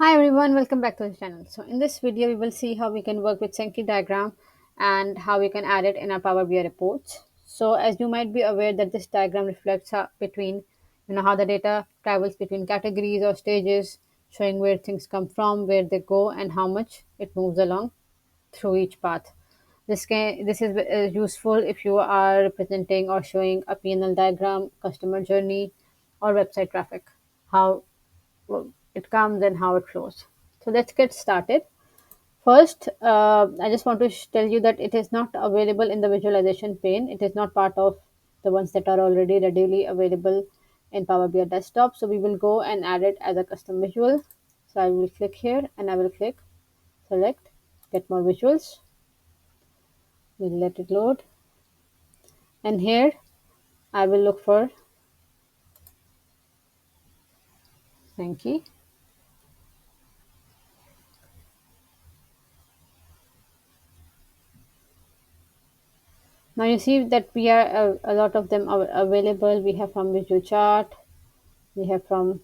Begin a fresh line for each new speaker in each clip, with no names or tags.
Hi everyone, welcome back to the channel. So in this video, we will see how we can work with Sankey diagram and how we can add it in our Power BI reports. So as you might be aware that this diagram reflects how the data travels between categories or stages, showing where things come from, where they go, and how much it moves along through each path. This is useful if you are representing or showing a PNL diagram, customer journey, or website traffic. How it comes and how it flows. So let's get started. First, I just want to tell you that it is not available in the visualization pane. It is not part of the ones that are already readily available in Power BI desktop. So we will go and add it as a custom visual. So I will click here and I will click select, get more visuals. We'll let it load. And here I will look for Sankey. Now you see that we are a lot of them are available. We have from visual chart, we have from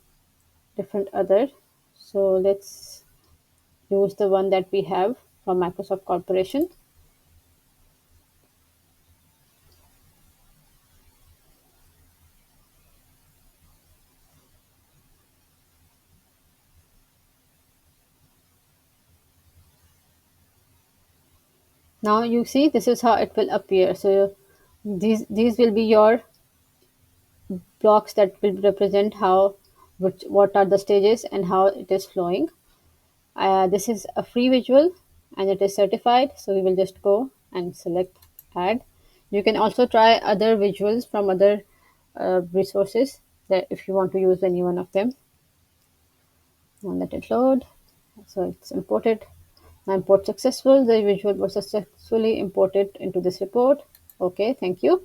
different other. So let's use the one that we have from Microsoft Corporation. Now you see this is how it will appear. So these will be your blocks that will represent what are the stages and how it is flowing. This is a free visual and it is certified. So we will just go and select add. You can also try other visuals from other resources that if you want to use any one of them. Now let it load. So it's imported. Now import successful. The visual was successfully imported into this report. Okay, thank you.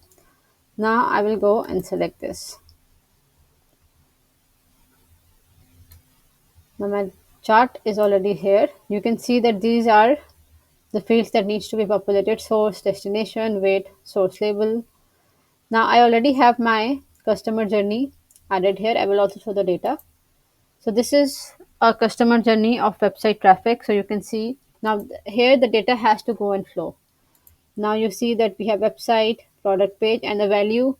Now I will go and select this. Now my chart is already here. You can see that these are the fields that needs to be populated: source, destination, weight, source label. Now I already have my customer journey added here. I will also show the data. So this is a customer journey of website traffic. So you can see now here the data has to go and flow. Now you see that we have website, product page, and the value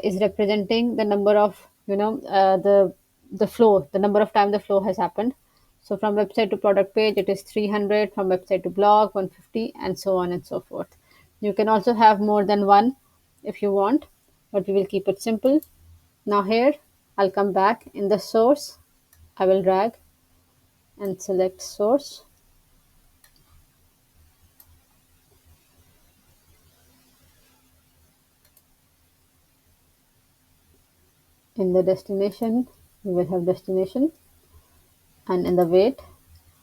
is representing the number of the flow, the number of time the flow has happened. So from website to product page, it is 300. From website to blog, 150, and so on and so forth. You can also have more than one if you want, but we will keep it simple. Now here, I'll come back in the source. I will drag and select source. In the destination, we will have destination, and in the weight,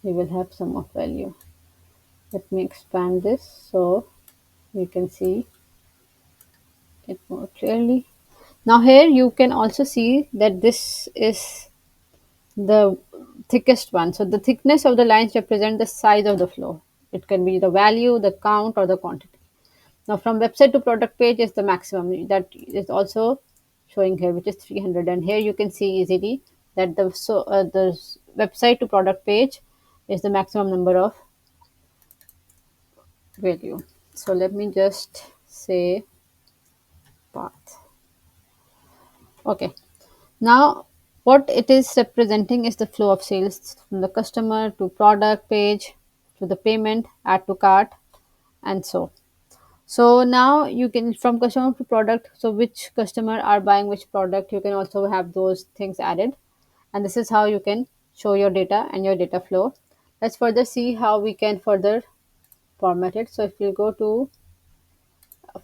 we will have sum of value. Let me expand this so you can see it more clearly. Now here you can also see that this is the thickest one. So the thickness of the lines represent the size of the flow. It can be the value, the count, or the quantity. Now from website to product page is the maximum that is also showing here, which is 300. And here you can see easily that the website to product page is the maximum number of value. So let me just say path. Okay. Now what it is representing is the flow of sales from the customer to product page to the payment, add to cart, and so. So now you can from customer to product. So which customer are buying which product, you can also have those things added. And this is how you can show your data and your data flow. Let's further see how we can further format it. So if you go to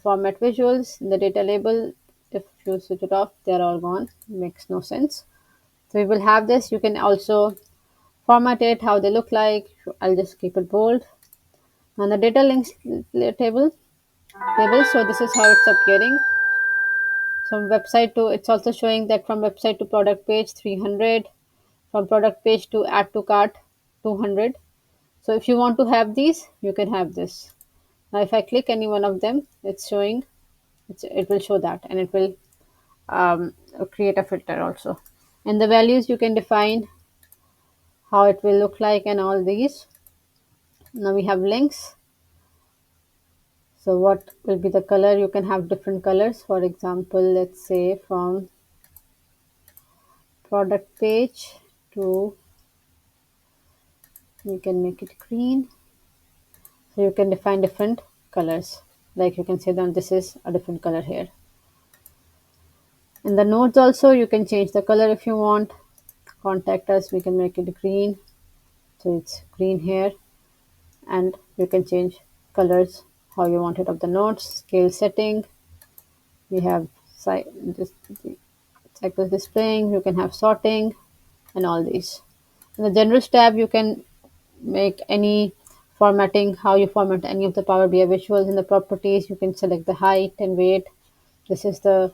format visuals in the data label, if you switch it off, they're all gone. Makes no sense. So we will have this. You can also format it how they look like. I'll just keep it bold. On the data links table, so this is how it's appearing. From website to, it's also showing that from website to product page 300, from product page to add to cart 200. So if you want to have these, you can have this. Now if I click any one of them, it's showing, it will show that, and it will create a filter also. And the values you can define how it will look like and all these. Now we have links. So what will be the color? You can have different colors. For example, let's say from product page to, we can make it green. So you can define different colors. Like you can say that this is a different color here. In the nodes also, you can change the color if you want. Contact us, we can make it green. So it's green here. And you can change colors how you want it of the nodes. Scale setting. We have this cycles displaying. You can have sorting and all these. In the generals tab, you can make any formatting, how you format any of the Power BI visuals. In the properties, you can select the height and weight. This is the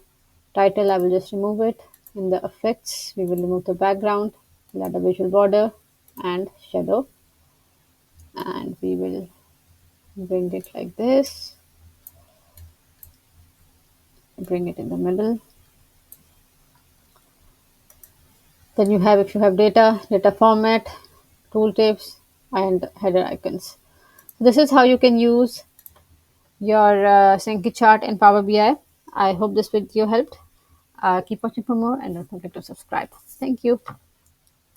title. I will just remove it. In the effects, we will remove the background. We'll add a visual border and shadow. And we will bring it like this. Bring it in the middle. Then you have, if you have data format, tooltips, and header icons. So this is how you can use your Sankey chart in Power BI. I hope this video helped. Keep watching for more and don't forget to subscribe. Thank you.